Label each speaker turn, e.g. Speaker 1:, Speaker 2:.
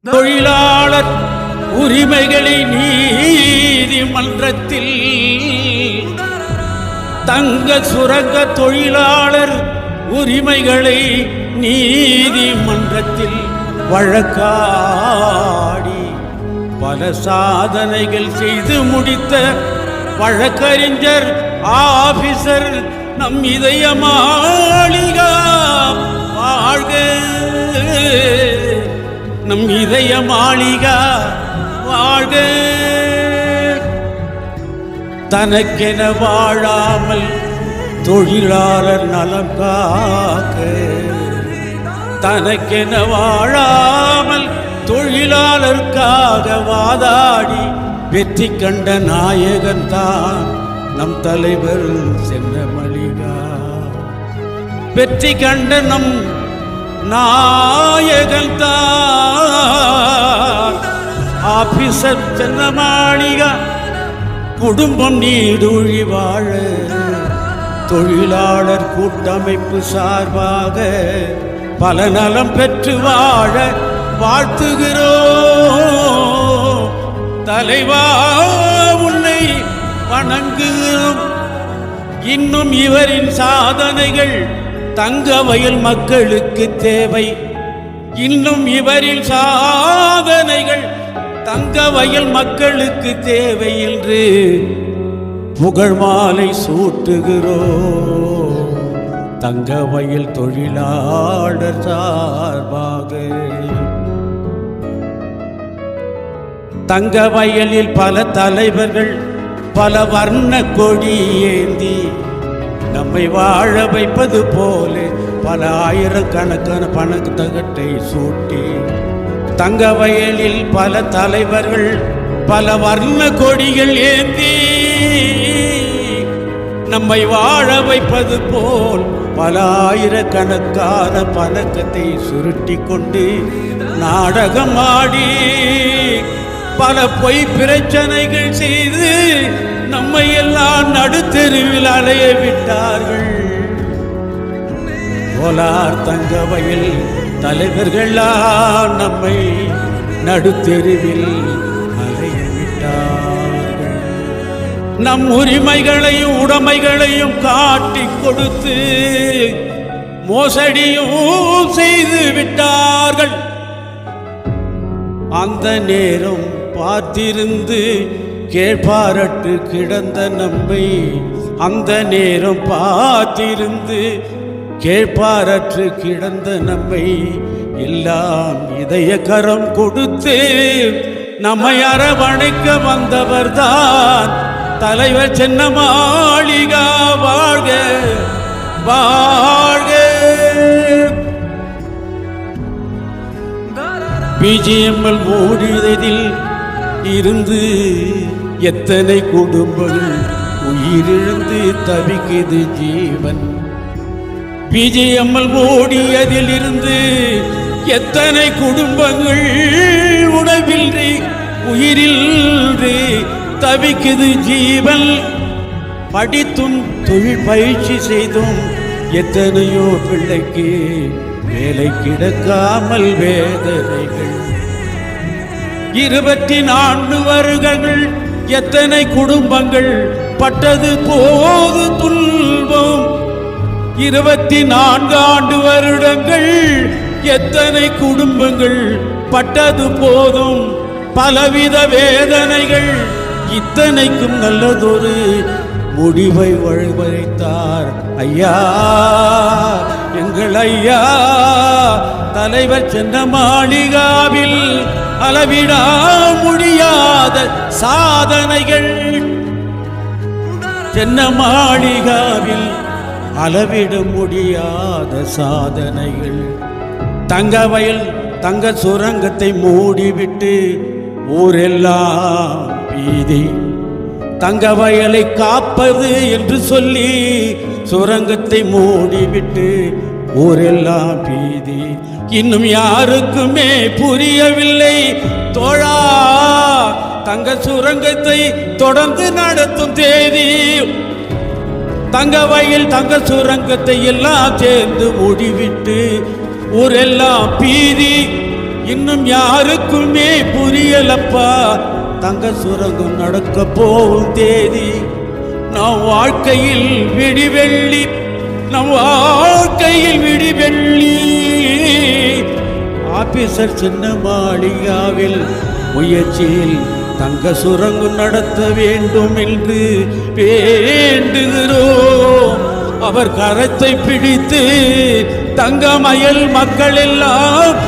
Speaker 1: தொழிலாளர் உரிமைகளை நீதிமன்றத்தில் தங்க சுரங்க தொழிலாளர் உரிமைகளை நீதிமன்றத்தில் வழக்காடி பல சாதனைகள் செய்து முடித்த வழக்கறிஞர் ஆபீசர் நம் இதய மாளிகா வாழ்க, நம் இதய மாளிகா வாழ்க. தனக்கென வாழாமல் தொழிலாளர் நலம் காக்க, தனக்கென வாழாமல் தொழிலாளர்க்காக வாதாடி வெற்றி கண்ட நாயகன் தான் நம் தலைவர் சென்னமளிகா. வெற்றி கண்ட நம் நாயகன் தான் ஆபீசர் சென்னமாளிகா. குடும்பம் நீடூழி வாழ தொழிலாளர் கூட்டமைப்பு சார்பாக பல நலம் பெற்று வாழ வாழ்த்துகிறோம். தலைவா உன்னை வணங்குகிறோம். இன்னும் இவரின் சாதனைகள் தங்க வயல் மக்களுக்கு தேவை. இன்னும் இவரின் சாதனைகள் தங்க வயல் மக்களுக்கு தேவை என்று புகழ் மாலை சூட்டுகிறோம். தங்க வயல் தொழிலாளர் சார்பாக தங்க வயலில் பல தலைவர்கள் பல வர்ண கொடி ஏந்தி நம்மை வாழ வைப்பது போல பல ஆயிரக்கணக்கான பணத்தகட்டை சூட்டி தங்க வயலில் பல தலைவர்கள் பல வர்ண கொடிகள் ஏந்தி நம்மை வாழ வைப்பது போல் பல ஆயிரக்கணக்கான பணக்கத்தை சுருட்டி கொண்டு நாடகம் ஆடி பல பொய் பிரச்சனைகள் செய்து நம்மை எல்லாம் நடுத்தெருவில் அலைய விட்டார்கள். கோலார் தங்க வயல் தலைவர்களால் நம்மை நடுத்தெருவில் அலைய விட்டார்கள். நம் உரிமைகளையும் உடைமைகளையும் காட்டி கொடுத்து மோசடியும் செய்து விட்டார்கள். அந்த நேரம் பார்த்திருந்து கேட்பாரட்டு கிடந்த நம்மை, அந்த நேரம் பார்த்திருந்து கேட்பாரற்று கிடந்த நம்மை எல்லாம் இதய கரம் கொடுத்து நம்மை அரவணைக்க வந்தவர்தான் தலைவர் சென்னமாளிகா வாழ்க வாழ்க. பிஜிஎம்எல் மூடியதில் இருந்து எத்தனை குடும்பங்கள் உயிரிழந்து தவிக்குது ஜீவன். பிஜிஎம்எல் மூடியதில் இருந்து எத்தனை குடும்பங்கள் உணவின்றி உயிரின்றி தவிக்குது ஜீவன். படித்தும் தொழில் பயிற்சி செய்தும் எத்தனையோ பிள்ளைக்கு வேலை கிடைக்காமல் வேதனைகள். 24 வருடங்கள் எத்தனை குடும்பங்கள் பட்டது போது துன்பம். 24 ஆண்டு வருடங்கள் எத்தனை குடும்பங்கள் பட்டது போதும் பலவித வேதனைகள். இத்தனைக்கும் நல்லதொரு முடிவை வழிவகுத்தார் ஐயா, எங்கள் ஐயா தலைவர் சென்னமாளிகாவில் அளவிட முடியாத சாதனைகள். சென்னமாளிகாவில் அளவிட முடியாத சாதனைகள். தங்க வயல் தங்க சுரங்கத்தை மூடிவிட்டு ஊரெல்லாம் பீதி. தங்க வயலை காப்பது என்று சொல்லி சுரங்கத்தை மூடிவிட்டு ஊரெல்லாம் பீதி. இன்னும் யாருக்குமே புரியவில்லை தோழா, தங்க சுரங்கத்தை தொடர்ந்து நடத்தும் தேதி. தங்க வயல் தங்க சுரங்கத்தை எல்லாம் சேர்ந்து மூடிவிட்டு ஊரெல்லாம் பீதி. இன்னும் யாருக்குமே புரியலப்பா தங்க சுரங்கம் நடக்க போகும் தேதி. நம் வாழ்க்கையில் விடிவெள்ளி, நம் வாழ்க்கையில் விடிவெள்ளி. ஆபீசர் சின்ன மாளிகாவில் முயற்சியில் தங்க சுரங்கம் நடத்த வேண்டும் என்று வேண்டுகிறோம். அவர் கரத்தை பிடித்து தங்கமயல் மக்கள் எல்லாம்